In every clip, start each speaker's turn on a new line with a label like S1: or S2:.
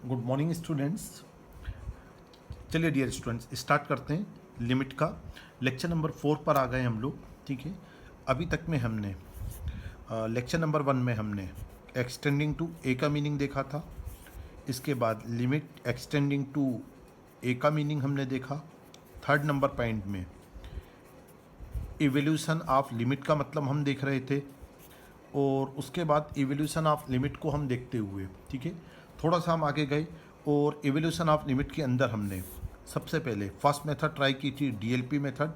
S1: Good morning students. चलिए dear students start करते हैं लिमिट का। लेक्चर नंबर 4 पर आ गए हम लोग। ठीक है, अभी तक में हमने लेक्चर नंबर 1 में हमने एक्सटेंडिंग टू ए का मीनिंग देखा था। इसके बाद लिमिट एक्सटेंडिंग टू ए का मीनिंग हमने देखा। थर्ड नंबर पॉइंट में इवोल्यूशन ऑफ लिमिट का मतलब हम देख रहे थे, और उसके बाद इवोल्यूशन ऑफ लिमिट को हम देखते हुए ठीक है थोड़ा सा हम आगे गए, और इवोल्यूशन ऑफ लिमिट के अंदर हमने सबसे पहले फर्स्ट मेथड ट्राई की थी DLP method,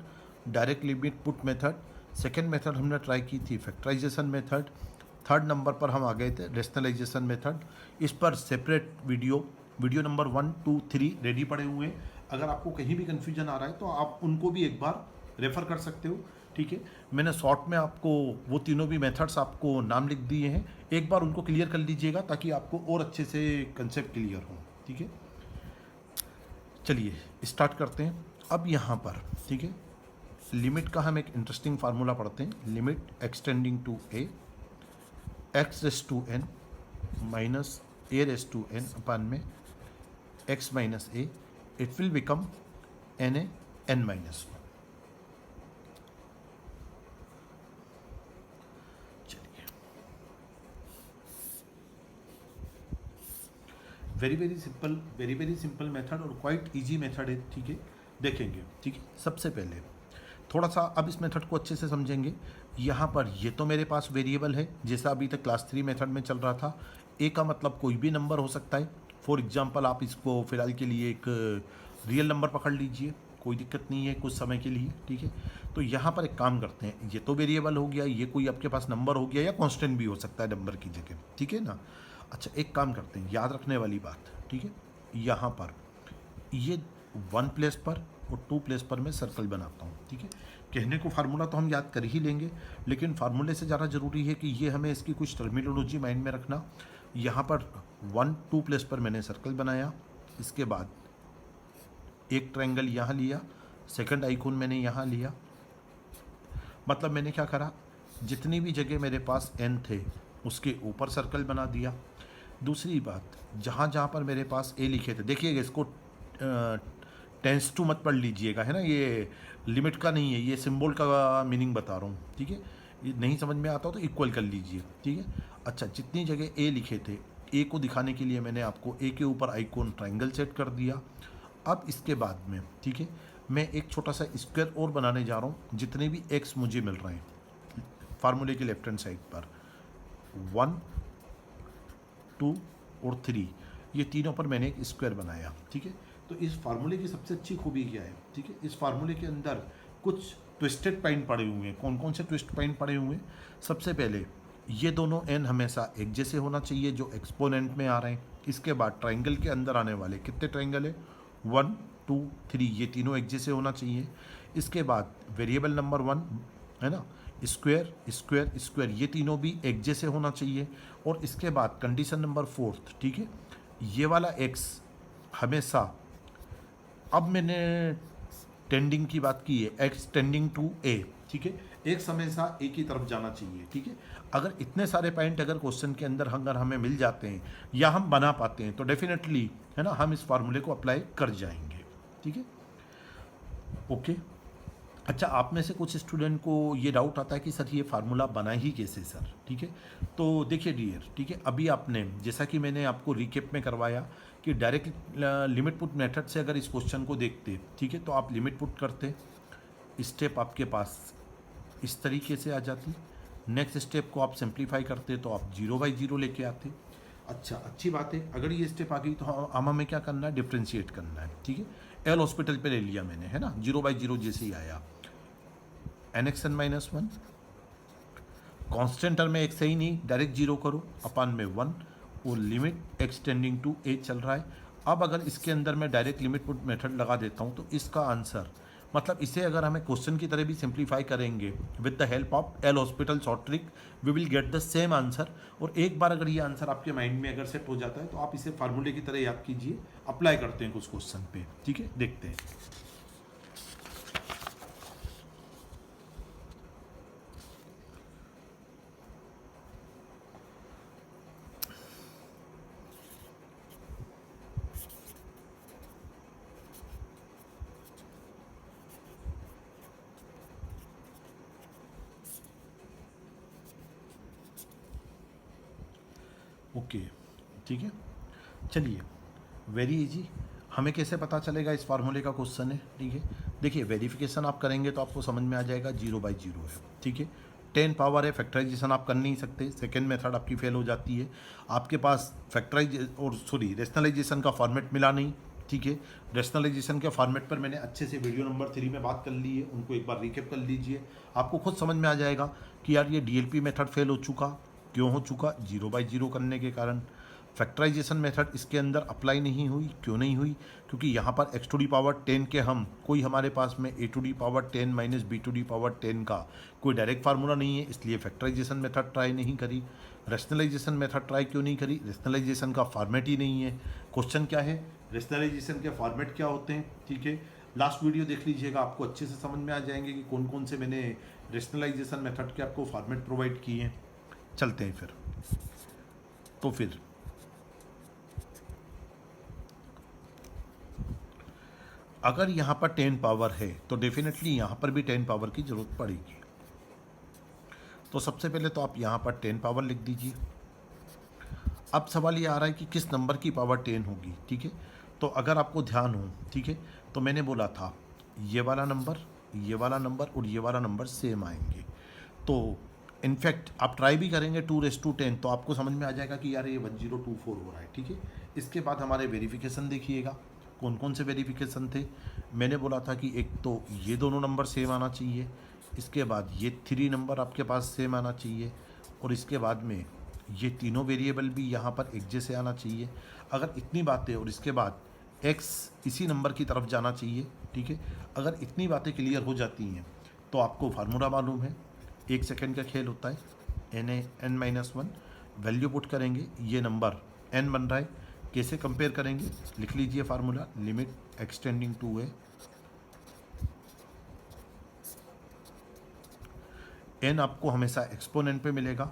S1: direct limit put method. Second method हमने ट्राई की थी फैक्टराइजेशन मेथड। थर्ड नंबर पर हम आ गए थे रेशनलाइजेशन मेथड। इस पर सेपरेट वीडियो नंबर 1, 2, 3 रेडी पड़े हुए हैं। अगर आपको कहीं भी कन्फ्यूजन आ रहा है तो आप उनको भी एक बार रेफ़र कर सकते हो। ठीक है, मैंने शॉर्ट में आपको वो तीनों भी मेथड्स आपको नाम लिख दिए हैं, एक बार उनको क्लियर कर लीजिएगा ताकि आपको और अच्छे से कंसेप्ट क्लियर हो। ठीक है, चलिए स्टार्ट करते हैं। अब यहाँ पर ठीक है लिमिट का हम एक इंटरेस्टिंग फार्मूला पढ़ते हैं। Limit extending to a x raise to n minus a raise to n upon में x minus a, it will become n a n minus one. Very simple method और quite easy method है। ठीक है, देखेंगे। ठीक है, सबसे पहले थोड़ा सा अब इस मेथड को अच्छे से समझेंगे। यहाँ पर ये तो मेरे पास वेरिएबल है, जैसा अभी तक क्लास 3 मेथड में चल रहा था। ए का मतलब कोई भी नंबर हो सकता है। फॉर एग्जांपल आप इसको फिलहाल के लिए एक रियल नंबर पकड़ लीजिए, कोई दिक्कत नहीं है कुछ समय के लिए। ठीक है, तो यहाँ पर एक काम करते हैं, ये तो वेरिएबल हो गया, ये कोई आपके पास नंबर हो गया या कांस्टेंट भी हो सकता है नंबर की जगह। ठीक है ना। अच्छा, एक काम करते हैं, याद रखने वाली बात। ठीक है, यहाँ पर ये 1 प्लेस पर और 2 प्लेस पर मैं सर्कल बनाता हूँ। ठीक है, कहने को फार्मूला तो हम याद कर ही लेंगे, लेकिन फार्मूले से ज़्यादा ज़रूरी है कि ये हमें इसकी कुछ टर्मिनोलॉजी माइंड में रखना। यहाँ पर 1, 2 प्लेस पर मैंने सर्कल बनाया, इसके बाद एक ट्रायंगल यहाँ लिया, सेकंड आइकॉन मैंने यहाँ लिया। मतलब मैंने क्या करा, जितनी भी जगह मेरे पास n थे उसके ऊपर सर्कल बना दिया। दूसरी बात, जहाँ जहाँ पर मेरे पास ए लिखे थे, देखिएगा इसको टेंस टू मत पढ़ लीजिएगा, है ना, ये लिमिट का नहीं है, ये सिंबल का मीनिंग बता रहा हूँ। ठीक है, ये नहीं समझ में आता हो तो इक्वल कर लीजिए। ठीक है, अच्छा, जितनी जगह ए लिखे थे, ए को दिखाने के लिए मैंने आपको ए के ऊपर आइकॉन ट्रायंगल सेट कर दिया। अब इसके बाद में ठीक है मैं एक छोटा सा स्क्वायर और बनाने जा रहा हूँ। जितने भी एक्स मुझे मिल रहे हैं फार्मूले के लेफ्ट हैंड साइड पर 1, 2 और 3, ये तीनों पर मैंने एक स्क्वायर बनाया। ठीक है, तो इस फार्मूले की सबसे अच्छी खूबी क्या है, ठीक है, इस फार्मूले के अंदर कुछ ट्विस्टेड पॉइंट पड़े हुए हैं। कौन कौन से ट्विस्ट पॉइंट पड़े हुए हैं? सबसे पहले ये दोनों एन हमेशा एक जैसे होना चाहिए जो एक्सपोनेंट में आ रहे हैं। इसके बाद ट्राइंगल के अंदर आने वाले कितने ट्राइंगल है, 1, 2, 3, ये तीनों एक जैसे होना चाहिए। इसके बाद वेरिएबल नंबर 1 है ना, स्क्वायर स्क्वायर स्क्वायर, ये तीनों भी एक जैसे होना चाहिए। और इसके बाद कंडीशन नंबर 4, ठीक है, ये वाला एक्स हमेशा, अब मैंने टेंडिंग की बात की है, एक्स टेंडिंग टू ए, ठीक है, एक्स हमेशा ए की तरफ जाना चाहिए। ठीक है, अगर इतने सारे पॉइंट अगर क्वेश्चन के अंदर अगर हमें मिल जाते हैं या हम बना पाते हैं तो डेफिनेटली है ना हम इस फार्मूले को अप्लाई कर जाएंगे। ठीक है, ओके। अच्छा, आप में से कुछ स्टूडेंट को ये डाउट आता है कि सर ये फार्मूला बना ही कैसे सर। ठीक है, तो देखिए डियर, ठीक है, अभी आपने जैसा कि मैंने आपको रिकेप में करवाया कि डायरेक्ट लिमिट पुट मेथड से अगर इस क्वेश्चन को देखते, ठीक है, तो आप लिमिट पुट करते, स्टेप आपके पास इस तरीके से आ जाती। नेक्स्ट स्टेप को आप सिंप्लीफाई करते तो आप 0/0 लेके आते। अच्छा, अच्छी बात है, अगर ये स्टेप आ गई तो हमें क्या करना है, डिफ्रेंशिएट करना है। ठीक है, एल हॉस्पिटल पे ले लिया मैंने, है ना, 0/0 जैसे ही आया, nxn-1 कांस्टेंट टर्म में एक सही नहीं, डायरेक्ट 0 करो, अपान में 1, और लिमिट एक्सटेंडिंग टू ए चल रहा है। अब अगर इसके अंदर मैं डायरेक्ट लिमिट पुट मेथड लगा देता हूँ तो इसका आंसर, मतलब इसे अगर हमें क्वेश्चन की तरह भी सिंप्लीफाई करेंगे with the help of L Hospital short trick, we will get the same answer. और एक बार अगर ये आंसर आपके माइंड में अगर सेट हो जाता है तो आप इसे फार्मूले की तरह याद कीजिए, अप्लाई करते हैं कुछ क्वेश्चन पे। ठीक है, देखते हैं। ओके, ठीक है। चलिए, वेरी इजी। हमें कैसे पता चलेगा इस फार्मूले का क्वेश्चन है, ठीक है। देखिए, वेरिफिकेशन आप करेंगे तो आपको समझ में आ जाएगा 0/0 है, ठीक है। 10 पावर है, फैक्टराइजेशन आप कर नहीं सकते, सेकेंड मेथड आपकी फेल हो जाती है। आपके पास रेशनलाइजेशन का फॉर्मेट मिला नहीं, ठीक है। रेशनलाइजेशन के फॉर्मेट पर मैंने अच्छे से वीडियो नंबर 3 में बात कर ली है, उनको एक बार रिकेप कर लीजिए। आपको खुद समझ में आ जाएगा कि यार ये DLP मेथड फेल हो चुका, क्यों हो चुका, 0/0 करने के कारण। फैक्टराइजेशन मेथड इसके अंदर अप्लाई नहीं हुई, क्यों नहीं हुई, क्योंकि यहाँ पर x⁻10 के कोई हमारे पास में a⁻10 माइनस b⁻10 का कोई डायरेक्ट फार्मूला नहीं है, इसलिए फैक्टराइजेशन मेथड ट्राई नहीं करी। रेशनलाइजेशन मेथड ट्राई क्यों नहीं करी, रेशनलाइजेशन का फॉर्मेट ही नहीं है। क्वेश्चन क्या है, रेशनलाइजेशन के फॉर्मेट क्या होते हैं, ठीक है। लास्ट वीडियो देख लीजिएगा, आपको अच्छे से समझ में आ जाएंगे कि कौन कौन से मैंने रेशनलाइजेशन मेथड के आपको फॉर्मेट प्रोवाइड किए हैं। चलते हैं फिर। तो फिर अगर यहाँ पर 10 पावर है तो डेफिनेटली यहाँ पर भी 10 पावर की ज़रूरत पड़ेगी। तो सबसे पहले तो आप यहाँ पर 10 पावर लिख दीजिए। अब सवाल ये आ रहा है कि किस नंबर की पावर 10 होगी, ठीक है। तो अगर आपको ध्यान हो, ठीक है, तो मैंने बोला था ये वाला नंबर, ये वाला नंबर और ये वाला नंबर सेम आएंगे। तो इनफैक्ट आप ट्राई भी करेंगे 2⁻10 तो आपको समझ में आ जाएगा कि यार ये 1024 हो रहा है, ठीक है। इसके बाद हमारे वेरिफिकेशन देखिएगा, कौन कौन से वेरिफिकेशन थे। मैंने बोला था कि एक तो ये दोनों नंबर सेम आना चाहिए, इसके बाद ये 3 नंबर आपके पास सेम आना चाहिए, और इसके बाद में ये तीनों वेरिएबल भी यहाँ पर एक जैसे आना चाहिए। अगर इतनी बातें, और इसके बाद x इसी नंबर की तरफ जाना चाहिए, ठीक है। अगर इतनी बातें क्लियर हो जाती हैं तो आपको फार्मूला मालूम है, 1 सेकेंड का खेल होता है, n-1 वैल्यू पुट करेंगे, ये नंबर n बन रहा है, कैसे कंपेयर करेंगे, लिख लीजिए formula, limit extending to n आपको हमेशा एक्सपोनेंट पे मिलेगा,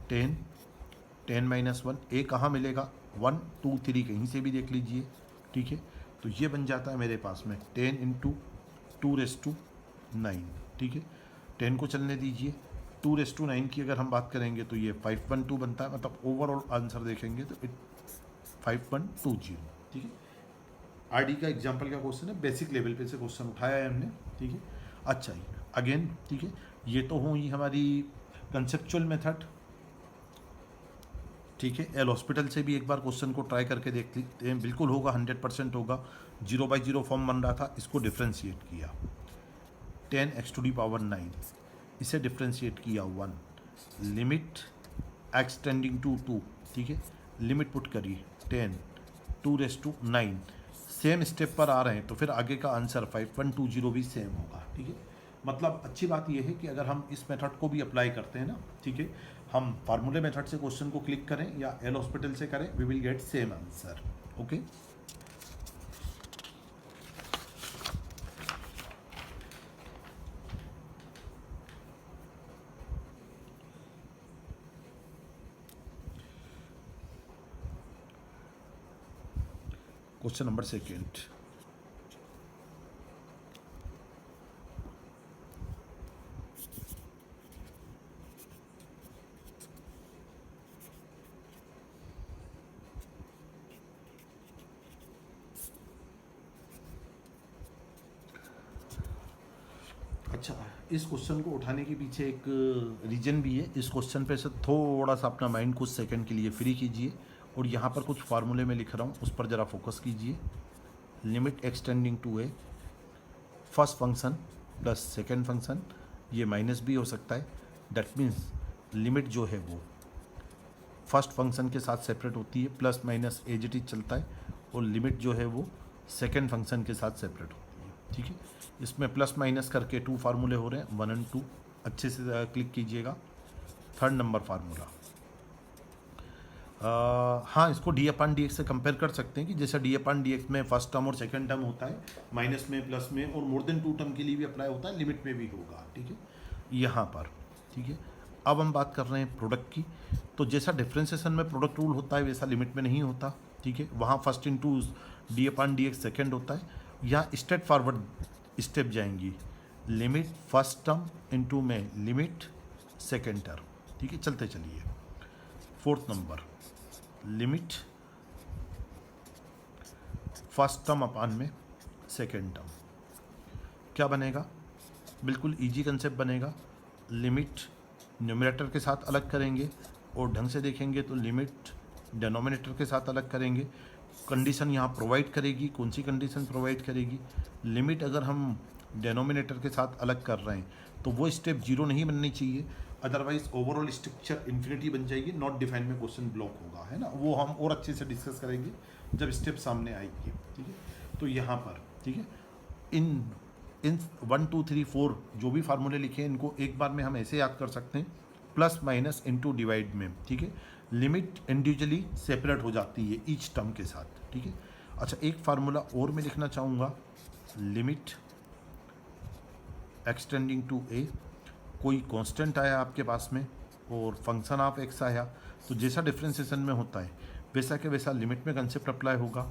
S1: 10-1 a कहाँ मिलेगा, 1 2 3 कहीं से भी देख लीजिए, ठीक है। तो ये बन जाता है मेरे पास में 10 × 2⁻9, ठीक है। 10 को चलने दीजिए, 2⁻9 की अगर हम बात करेंगे तो ये 512 बनता है, मतलब ओवरऑल आंसर देखेंगे तो 5120, ठीक है। RD का एग्जाम्पल का क्वेश्चन है, बेसिक लेवल पे से क्वेश्चन उठाया है हमने, ठीक है। अच्छा ही अगेन, ठीक है, ये तो हुई हमारी कंसेप्चुअल मेथड, ठीक है। एल हॉस्पिटल से भी एक बार क्वेश्चन को ट्राई करके देख लेते हैं, बिल्कुल होगा, 100% होगा। 0/0 फॉर्म बन रहा था, इसको डिफ्रेंशिएट किया, 10x⁻9, इसे डिफ्रेंशिएट किया 1, लिमिट एक्सटेंडिंग टू 2, ठीक है, लिमिट पुट करिए 10 2⁻9, सेम स्टेप पर आ रहे हैं तो फिर आगे का आंसर 5120 भी सेम होगा, ठीक है। मतलब अच्छी बात यह है कि अगर हम इस मेथड को भी अप्लाई करते हैं ना, ठीक है, हम फार्मूले मेथड से क्वेश्चन को क्लिक करें या एल हॉस्पिटल से करें, we will get same answer, okay. Question number second, अच्छा, इस क्वेश्चन को उठाने के पीछे एक रीजन भी है। इस क्वेश्चन पे से थोड़ा सा अपना माइंड कुछ सेकंड के लिए फ्री कीजिए, और यहाँ पर कुछ फार्मूले में लिख रहा हूँ उस पर ज़रा फोकस कीजिए। Limit extending to first function plus second function, ये माइनस भी हो सकता है, दैट मीन्स लिमिट जो है वो फर्स्ट फंक्शन के साथ सेपरेट होती है, plus minus as it is चलता है, और लिमिट जो है वो सेकेंड फंक्शन के साथ सेपरेट होती है, ठीक है। इसमें प्लस माइनस करके 2 फार्मूले हो रहे हैं, 1 और 2, अच्छे से क्लिक कीजिएगा। थर्ड नंबर फार्मूला, हाँ, इसको d/dx से कंपेयर कर सकते हैं कि जैसा d/dx में फर्स्ट टर्म और सेकंड टर्म होता है, माइनस में, प्लस में, और मोर देन 2 टर्म के लिए भी अप्लाई होता है, लिमिट में भी होगा, ठीक है, यहाँ पर, ठीक है। अब हम बात कर रहे हैं प्रोडक्ट की, तो जैसा डिफ्रेंसिएशन में प्रोडक्ट रूल होता है वैसा लिमिट में नहीं होता, ठीक है। वहाँ फर्स्ट इंटू d/dx सेकेंड होता है, यहाँ स्ट्रेट फॉरवर्ड स्टेप जाएंगी, लिमिट फर्स्ट टर्म इंटू में लिमिट सेकेंड टर्म, ठीक है। चलते चलिए, fourth number, limit first term upon में सेकेंड टर्म, क्या बनेगा, बिल्कुल इजी कंसेप्ट बनेगा। लिमिट न्यूमरेटर के साथ अलग करेंगे और ढंग से देखेंगे तो लिमिट डिनोमिनेटर के साथ अलग करेंगे। कंडीशन यहाँ प्रोवाइड करेगी, कौन सी कंडीशन प्रोवाइड करेगी, लिमिट अगर हम डिनोमिनेटर के साथ अलग कर रहे हैं तो वो स्टेप जीरो नहीं बननी चाहिए, अदरवाइज ओवरऑल स्ट्रक्चर इन्फिनिटी बन जाएगी, नॉट डिफाइन में क्वेश्चन ब्लॉक होगा, है ना। वो हम और अच्छे से डिस्कस करेंगे जब स्टेप सामने आएगी, ठीक है। तो यहाँ पर ठीक है, इन 1 2 3 4 जो भी फार्मूले लिखे हैं इनको एक बार में हम ऐसे याद कर सकते हैं, प्लस माइनस इनटू डिवाइड में, ठीक है। लिमिट इंडिविजुअली सेपरेट हो जाती है ईच टर्म के साथ, ठीक है। अच्छा, एक फार्मूला और मैं लिखना चाहूँगा, लिमिट एक्सटेंडिंग टू ए, कोई कांस्टेंट आया आपके पास में और फंक्शन ऑफ एक्स आया, तो जैसा डिफ्रेंसिएशन में होता है वैसा के वैसा लिमिट में कंसेप्ट अप्लाई होगा,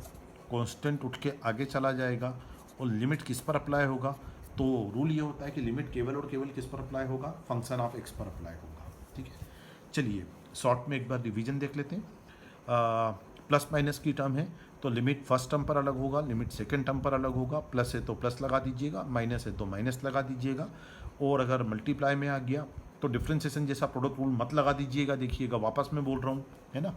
S1: कांस्टेंट उठ के आगे चला जाएगा और लिमिट किस पर अप्लाई होगा, तो रूल ये होता है कि लिमिट केवल और केवल किस पर अप्लाई होगा, फंक्शन ऑफ एक्स पर अप्लाई होगा, ठीक है। चलिए शॉर्ट में एक बार रिवीजन देख लेते हैं। प्लस माइनस की टर्म है तो लिमिट फर्स्ट टर्म पर अलग होगा, लिमिट सेकंड टर्म पर अलग होगा, प्लस है तो प्लस लगा दीजिएगा, माइनस है तो माइनस लगा दीजिएगा, और अगर मल्टीप्लाई में आ गया तो डिफ्रेंसिएशन जैसा प्रोडक्ट रूल मत लगा दीजिएगा, देखिएगा वापस मैं बोल रहा हूँ, है ना।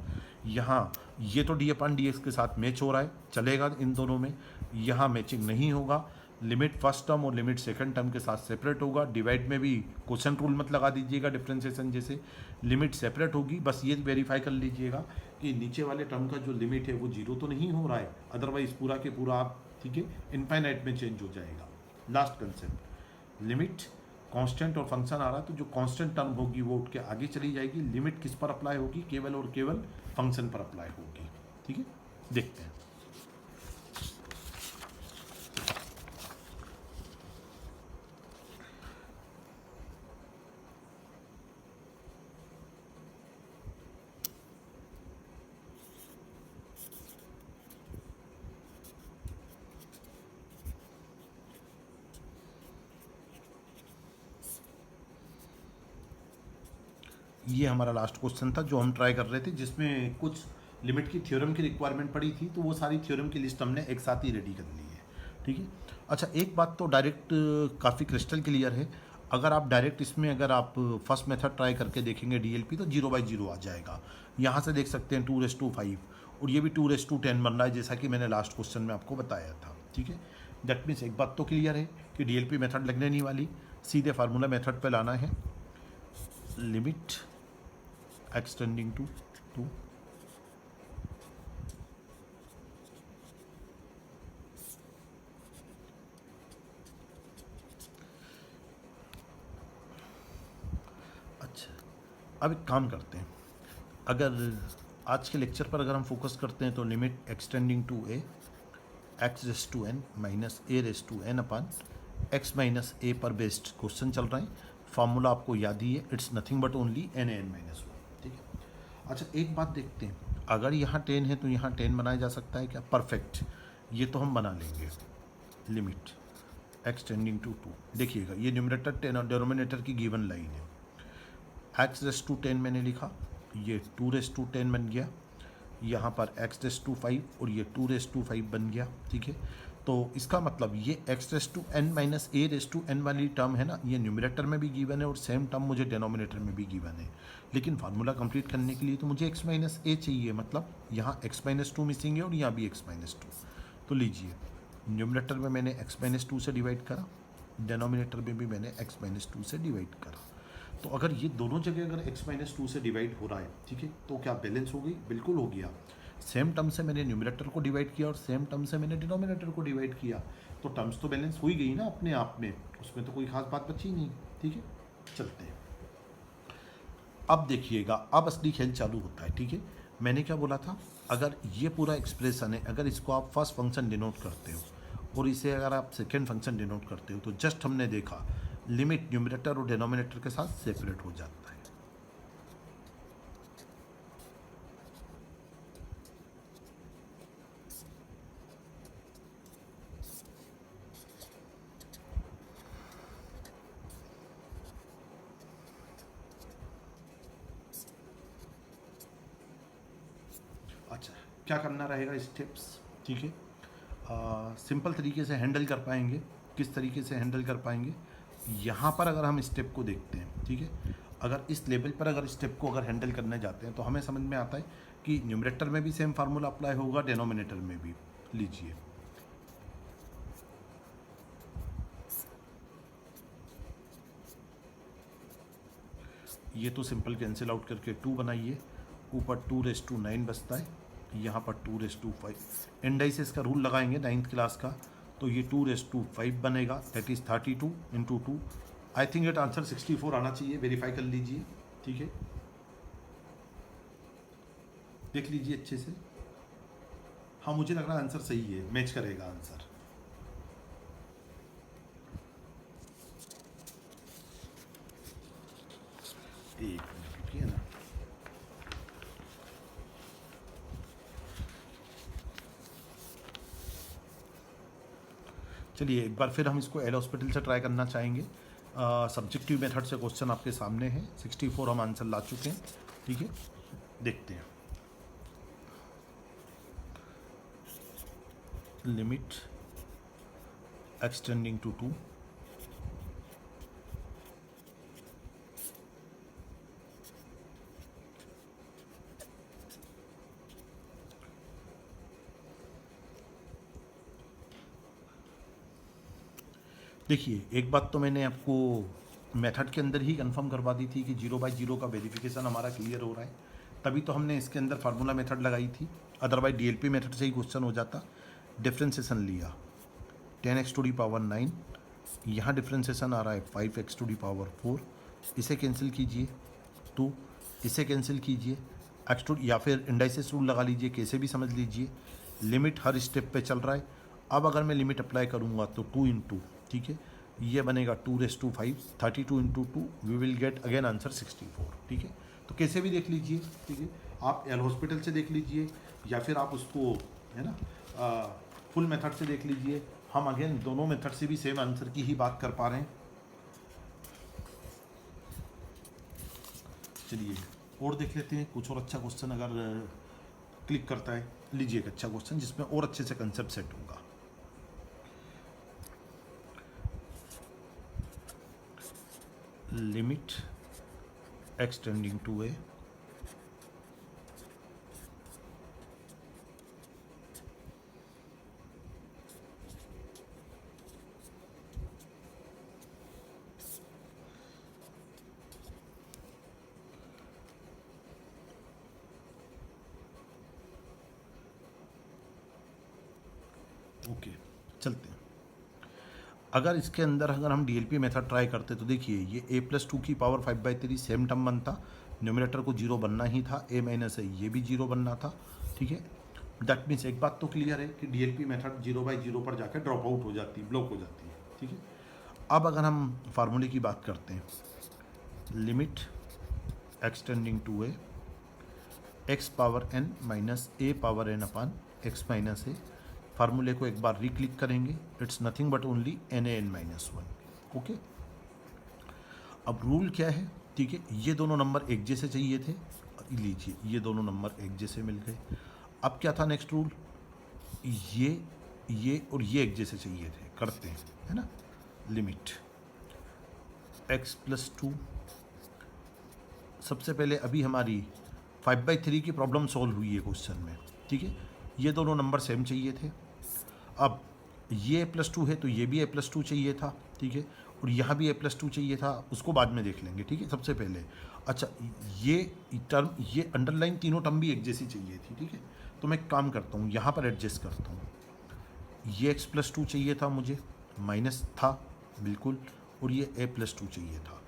S1: यहाँ ये तो डी अपॉन डी एक्स के साथ मैच हो रहा है, चलेगा इन दोनों में, यहाँ मैचिंग नहीं होगा, लिमिट फर्स्ट टर्म और लिमिट सेकंड टर्म के साथ सेपरेट होगा, डिवाइड में भी क्वेश्चन रूल मत लगा दीजिएगा, डिफ्रेंसिएशन जैसे लिमिट सेपरेट होगी, बस ये वेरीफाई कर लीजिएगा कि नीचे वाले टर्म का जो लिमिट है वो जीरो तो नहीं हो रहा है, अदरवाइज पूरा के पूरा आप ठीक है इनफाइनाइट में चेंज हो जाएगा। लास्ट कंसेप्ट, लिमिट कांस्टेंट और फंक्शन आ रहा है तो जो कांस्टेंट टर्म होगी वो उठ के आगे चली जाएगी, लिमिट किस पर अप्लाई होगी, केवल और केवल फंक्शन पर अप्लाई होगी, ठीक है। देखते हैं, ये हमारा लास्ट क्वेश्चन था जो हम ट्राई कर रहे थे, जिसमें कुछ लिमिट की थ्योरम की रिक्वायरमेंट पड़ी थी, तो वो सारी थ्योरम की लिस्ट हमने एक साथ ही रेडी कर ली है, ठीक है। अच्छा, एक बात तो डायरेक्ट काफ़ी क्रिस्टल क्लियर है, अगर आप डायरेक्ट इसमें अगर आप फर्स्ट मेथड ट्राई करके देखेंगे डीएलपी तो 0/0 आ जाएगा। यहाँ से देख सकते हैं 2:5 और ये भी 2:10 बन रहा है, जैसा कि मैंने लास्ट क्वेश्चन में आपको बताया था, ठीक है। दैट मीन्स एक बात तो क्लियर है कि डीएलपी मेथड लगने नहीं वाली, सीधे फार्मूला मेथड पे लाना है, लिमिट एक्सटेंडिंग टू 2 अच्छा, अब एक काम करते हैं, अगर आज के लेक्चर पर अगर हम फोकस करते हैं तो limit extending to a x raise to n minus a raise to n upon x minus a पर बेस्ड क्वेश्चन चल रहा है, फार्मूला आपको याद ही है, it's nothing but only n(n-1), ठीक है। अच्छा, एक बात देखते हैं, अगर यहाँ 10 है तो यहाँ 10 बनाया जा सकता है क्या, परफेक्ट, ये तो हम बना लेंगे। लिमिट एक्सटेंडिंग टू 2, देखिएगा ये न्यूमरेटर 10 और डिनोमिनेटर की गिवन लाइन है, एक्स रेस टू 10 मैंने लिखा, ये 2:10 बन गया, यहाँ पर x⁵ और ये 2⁵ बन गया, ठीक है। तो इसका मतलब ये x⁴n माइनस a⁴n वाली टर्म है ना, ये न्यूमरेटर में भी गिवन है और सेम टर्म मुझे डिनोमिनेटर में भी गिवन है, लेकिन फार्मूला कंप्लीट करने के लिए तो मुझे x माइनस a चाहिए, मतलब यहाँ x-2 मिसिंग है और यहाँ भी x-2। तो लीजिए, न्यूमरेटर में मैंने x-2 से डिवाइड करा, डिनोमिनेटर में भी मैंने x-2 से डिवाइड करा, तो अगर ये दोनों जगह अगर x-2 से डिवाइड हो रहा है, ठीक है, तो क्या बैलेंस हो गई, बिल्कुल हो गया। सेम टर्म से मैंने न्यूमरेटर को डिवाइड किया और सेम टर्म से मैंने डिनोमिनेटर को डिवाइड किया, तो टर्म्स तो बैलेंस हो ही गई ना अपने आप में, उसमें तो कोई खास बात बची नहीं, ठीक है। चलते हैं, अब देखिएगा, अब असली खेल चालू होता है, ठीक है। मैंने क्या बोला था, अगर ये पूरा एक्सप्रेशन है, अगर इसको आप फर्स्ट फंक्शन डिनोट करते हो और इसे अगर आप सेकेंड फंक्शन डिनोट करते हो, तो जस्ट हमने देखा लिमिट न्यूमरेटर और डिनोमिनेटर के साथ सेपरेट हो जाता है। अच्छा, क्या करना रहेगा स्टेप्स, ठीक है। सिंपल तरीके से हैंडल कर पाएंगे, किस तरीके से हैंडल कर पाएंगे, यहाँ पर अगर हम स्टेप को देखते हैं, ठीक है, अगर इस लेवल पर अगर स्टेप को अगर हैंडल करने जाते हैं तो हमें समझ में आता है कि न्यूमरेटर में भी सेम फार्मूला अप्लाई होगा, डिनोमिनेटर में भी। लीजिए, ये तो सिंपल कैंसिल आउट करके 2 बनाइए, ऊपर 2⁻9 बचता है, यहाँ पर 2⁻5। इंडाइसिस का रूल लगाएंगे 9th क्लास का, तो ये 2⁻5 बनेगा, that is 32 into 2। I think it answer 64 आना चाहिए, वेरीफाई कर लीजिए, ठीक है, देख लीजिए अच्छे से। हाँ, मुझे लग रहा है आंसर सही है, मैच करेगा आंसर। एक मिनट रुकिए ना, चलिए एक बार फिर हम इसको एल हॉस्पिटल से ट्राई करना चाहेंगे। सब्जेक्टिव मेथड से क्वेश्चन आपके सामने है, 64 हम आंसर ला चुके हैं, ठीक है, देखते हैं। लिमिट एक्सटेंडिंग टू 2, देखिए एक बात तो मैंने आपको मेथड के अंदर ही कंफर्म करवा दी थी कि 0/0 का वेरिफिकेशन हमारा क्लियर हो रहा है, तभी तो हमने इसके अंदर फार्मूला मेथड लगाई थी, अदरवाइज डीएलपी मेथड से ही क्वेश्चन हो जाता। डिफ्रेंसिएशन लिया 10x⁹9, यहाँ डिफ्रेंसिएशन आ रहा है 5x⁴, इसे कैंसिल कीजिए 2, इसे कैंसिल कीजिए x2, या फिर इंडाइसिस रूल लगा लीजिए, कैसे भी समझ लीजिए। लिमिट हर स्टेप पे चल रहा है। अब अगर मैं लिमिट अप्लाई करूँगा तो 2 × 2, ठीक है, ये बनेगा 2⁻5, 32 × 2, we will get again answer 64, ठीक है। तो कैसे भी देख लीजिए, ठीक है, आप एल हॉस्पिटल से देख लीजिए या फिर आप उसको, है ना, फुल मेथड से देख लीजिए। हम अगेन दोनों मेथड से भी सेम आंसर की ही बात कर पा रहे हैं। चलिए और देख लेते हैं कुछ और अच्छा क्वेश्चन अगर क्लिक करता है। लीजिए एक अच्छा क्वेश्चन जिसमें और अच्छे से कंसेप्ट सेट होगा। Limit extending to a okay, चलते हैं। अगर इसके अंदर अगर हम डीएलपी मेथड ट्राई करते तो देखिए ये a+2 की पावर 5/3 सेम टर्म बनता, न्यूमरेटर को 0 बनना ही था, a - a ये भी 0 बनना था, ठीक है। दैट मीन्स एक बात तो क्लियर है कि डीएलपी मेथड 0/0 पर जाकर ड्रॉप आउट हो जाती है, ब्लॉक हो जाती है, ठीक है। अब अगर हम फार्मूले की बात करते हैं, limit extending to a x⁻n - a⁻n/x - a, फार्मूले को एक बार रिक्लिक करेंगे, it's nothing but only NaN-1, okay. अब रूल क्या है, ठीक है, ये दोनों नंबर एक जैसे चाहिए थे, लीजिए ये दोनों नंबर एक जैसे मिल गए। अब क्या था नेक्स्ट रूल, ये और ये एक जैसे चाहिए थे, करते हैं, है ना। लिमिट x+2, सबसे पहले अभी हमारी 5/3 की प्रॉब्लम सॉल्व हुई है क्वेश्चन में, ठीक है, ये दोनों नंबर सेम चाहिए थे। अब ये a+2 है तो ये भी a+2 चाहिए था, ठीक है, और यहाँ भी a+2 चाहिए था, उसको बाद में देख लेंगे, ठीक है। सबसे पहले अच्छा ये टर्म, ये अंडरलाइन तीनों टर्म भी एक जैसी चाहिए थी, ठीक है। तो मैं एक काम करता हूँ, यहाँ पर एडजस्ट करता हूँ, ये x+2 चाहिए था मुझे, माइनस था बिल्कुल, और ये a+2 चाहिए था।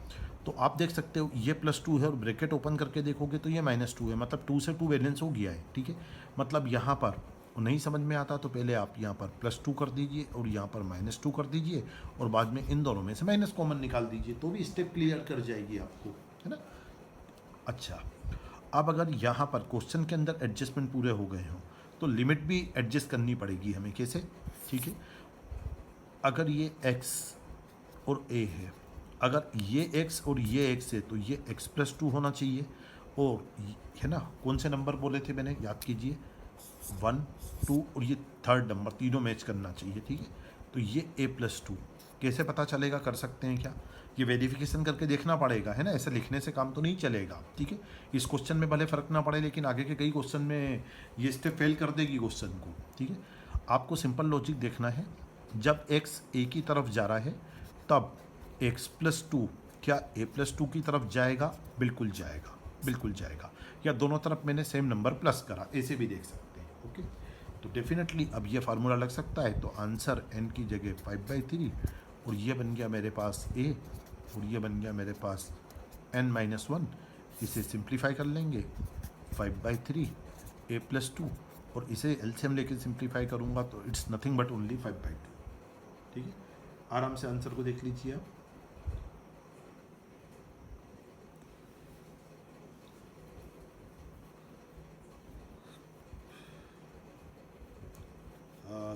S1: तो आप देख सकते हो ये +2 है और ब्रैकेट ओपन करके देखोगे तो ये -2 है, मतलब 2 से 2 बैलेंस हो गया है, ठीक है। मतलब यहाँ पर नहीं समझ में आता तो पहले आप यहाँ पर +2 कर दीजिए और यहाँ पर -2 कर दीजिए और बाद में इन दोनों में से माइनस कॉमन निकाल दीजिए, तो भी स्टेप क्लियर कर जाएगी आपको, है ना। अच्छा, अब अगर यहाँ पर क्वेश्चन के अंदर एडजस्टमेंट पूरे हो गए हों तो लिमिट भी एडजस्ट करनी पड़ेगी हमें, कैसे, ठीक है। अगर ये x और a है, अगर ये x और ये x है तो ये x+2 होना चाहिए, और है ना, कौन से नंबर बोले थे मैंने, याद कीजिए, 1 2 और ये थर्ड नंबर तीनों मैच करना चाहिए, ठीक है। तो ये a+2 कैसे पता चलेगा, कर सकते हैं क्या, ये वेरिफिकेशन करके देखना पड़ेगा, है ना, ऐसे लिखने से काम तो नहीं चलेगा, ठीक है। इस क्वेश्चन में भले फर्क ना पड़े, लेकिन आगे के कई क्वेश्चन में ये स्टेप फेल कर देगी क्वेश्चन को, ठीक है। आपको सिंपल लॉजिक देखना है, जब x a की तरफ जा रहा है तब x+2 क्या a+2 की तरफ जाएगा, बिल्कुल जाएगा, बिल्कुल जाएगा, या दोनों तरफ मैंने सेम नंबर प्लस करा, ऐसे भी देख सकते हैं, ओके। तो डेफिनेटली अब ये फार्मूला लग सकता है, तो आंसर n की जगह 5/3 और ये बन गया मेरे पास a और ये बन गया मेरे पास n-1, इसे सिंप्लीफाई कर लेंगे 5/3 a+2 और इसे एलसीएम लेके सिंप्लीफाई करूँगा तो इट्स नथिंग बट ओनली 5/2, ठीक है। आराम से आंसर को देख लीजिए आप।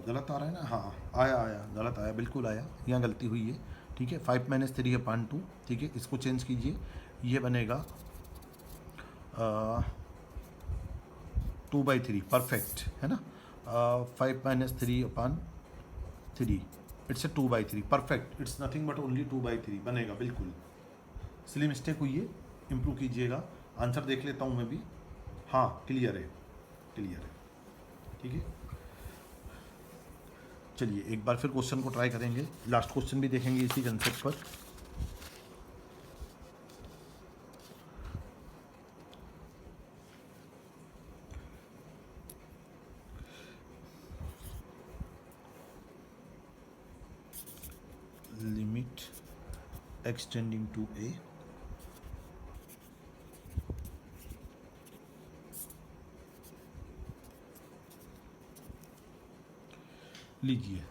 S1: गलत आ रहा है ना, हाँ आया गलत आया, बिल्कुल आया, यहाँ गलती हुई है, ठीक है। 5 - 3/2, ठीक है, इसको चेंज कीजिए, ये बनेगा 2/3, परफेक्ट है ना। 5 - 3/3 it's 2/3, perfect, it's nothing but only 2/3 बनेगा, बिल्कुल। सिली मिस्टेक हुई है, इम्प्रूव कीजिएगा। आंसर देख लेता हूँ मैं भी, हाँ क्लियर है, ठीक है। चलिए एक बार फिर क्वेश्चन को ट्राई करेंगे, लास्ट क्वेश्चन भी देखेंगे इसी कंसेप्ट पर। लिमिट एक्सटेंडिंग टू a लीजिए,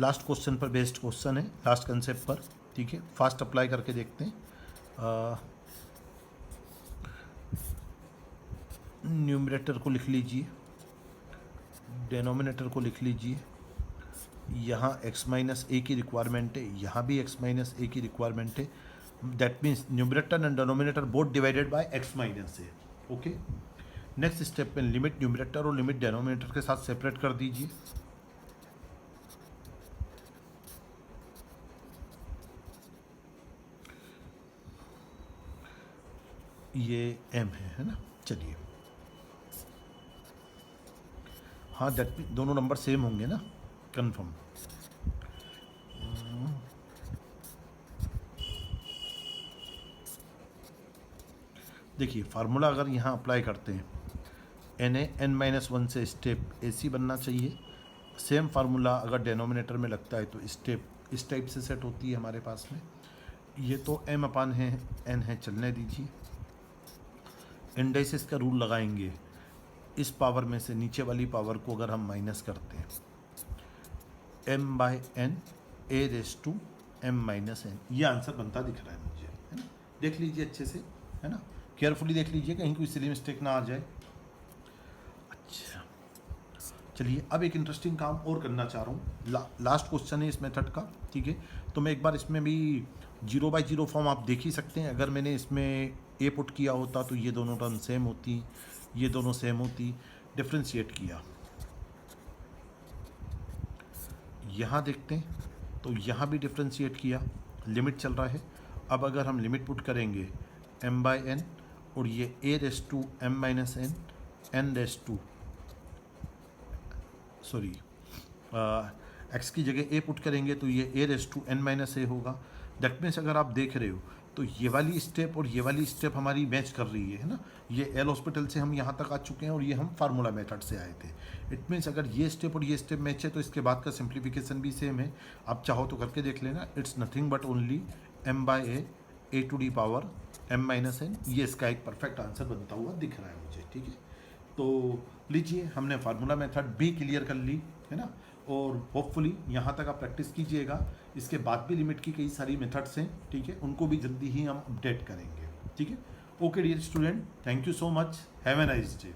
S1: लास्ट क्वेश्चन पर बेस्ड क्वेश्चन है, लास्ट कंसेप्ट पर, ठीक है। फास्ट अप्लाई करके देखते हैं। न्यूमरेटर को लिख लीजिए, डेनोमिनेटर को लिख लीजिए, यहाँ x-a की रिक्वायरमेंट है, यहाँ भी x-a की रिक्वायरमेंट है, that means numerator and denominator both divided by x-a, okay. Next step में लिमिट न्यूमरेटर और लिमिट डेनोमिनेटर के साथ सेपरेट कर दीजिए, ये m है ना। चलिए, हाँ दैट दोनों नंबर सेम होंगे ना, कंफर्म। देखिए फार्मूला अगर यहाँ अप्लाई करते हैं, n-1 से स्टेप ऐसी बनना चाहिए। सेम फार्मूला अगर डेनोमिनेटर में लगता है तो स्टेप इस टाइप से सेट होती है हमारे पास में। ये तो m/n है, चलने दीजिए। इंडाइसिस का रूल लगाएंगे, इस पावर में से नीचे वाली पावर को अगर हम माइनस करते हैं, m/n a⁻m-n, ये आंसर बनता दिख रहा है मुझे, है ना। देख लीजिए अच्छे से, है ना, केयरफुली देख लीजिए, कहीं कोई सिली मिस्टेक ना आ जाए। अच्छा चलिए, अब एक इंटरेस्टिंग काम और करना चाह रहा हूँ, लास्ट क्वेश्चन है इस मेथड का, ठीक है। तो मैं एक बार इसमें भी 0/0 फॉर्म आप देख ही सकते हैं। अगर मैंने इसमें a पुट किया होता तो ये दोनों टर्म सेम होती, ये दोनों सेम होती, डिफ्रेंशिएट किया, यहाँ देखते हैं तो यहाँ भी डिफ्रेंशिएट किया, लिमिट चल रहा है। अब अगर हम लिमिट पुट करेंगे m/n और ये a⁻m-n n⁻, सॉरी x की जगह a पुट करेंगे तो ये a⁻n-a होगा। दैट मीन्स अगर आप देख रहे हो तो ये वाली स्टेप और ये वाली स्टेप हमारी मैच कर रही है ना। ये एल हॉस्पिटल से हम यहाँ तक आ चुके हैं और ये हम फार्मूला मेथड से आए थे। इट मीन्स अगर ये स्टेप और ये स्टेप मैच है तो इसके बाद का सिंप्लीफिकेशन भी सेम है। आप चाहो तो करके देख लेना। It's nothing but only m/a⁻m-n, ये इसका एक परफेक्ट आंसर बनता हुआ दिख रहा है मुझे, ठीक है। तो लीजिए, हमने फार्मूला मेथड भी क्लियर कर ली, है ना। और होपफुली यहाँ तक आप प्रैक्टिस कीजिएगा। इसके बाद भी लिमिट की कई सारी मेथड्स हैं, ठीक है, उनको भी जल्दी ही हम अपडेट करेंगे, ठीक है। Okay dear student, thank you so much, have a nice day.